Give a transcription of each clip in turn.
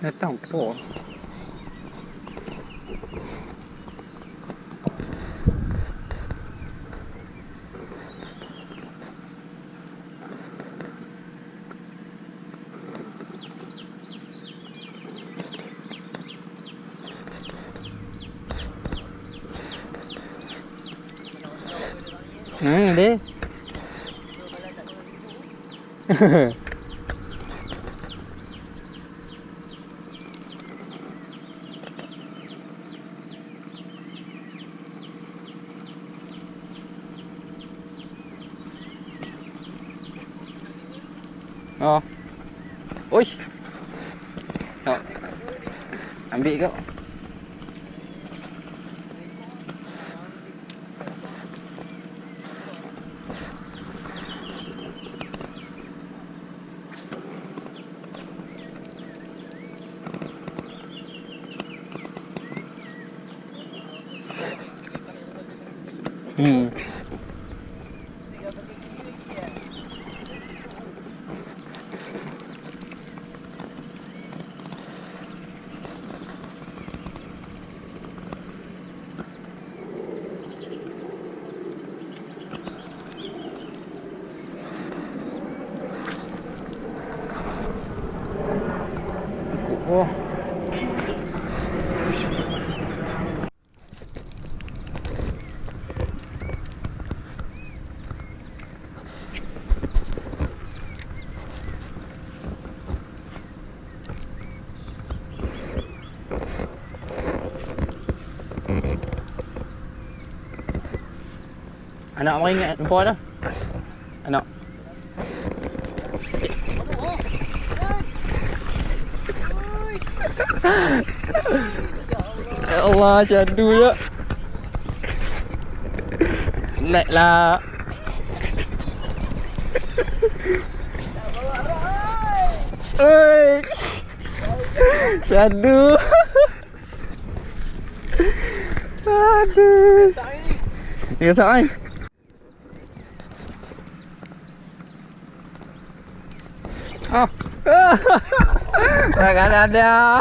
Datang apa? Deh. Oh. Ui. Đó. Ambil kau. Oh. Anak mau ingat lupa dah. Anak. Ya Allah, syadu ya. Naiklah. Oi. Syadu. Aduh. Ya tak ai. Oh. Tak ada.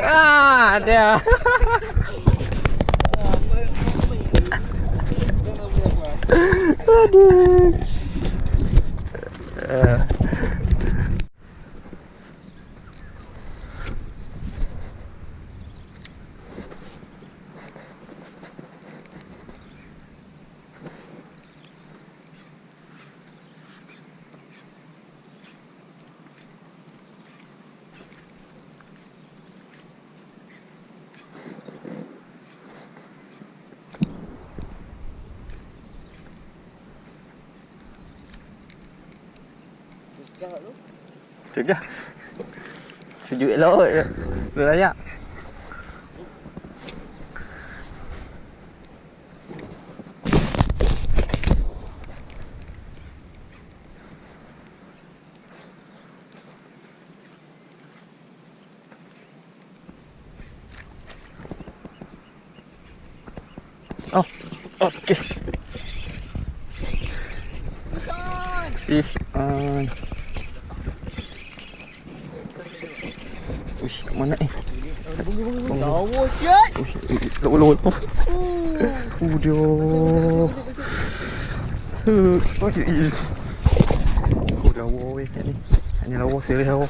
Ada. Aduh. Sudah. Sejuk elok. Dah layak. Oh, okey. Fish on. Uish, kat mana ni? Lawa cat. Uish, lawak tu. Dia. Oh, is. Dah wow weh kat ni. Hanya lawa serius lawa.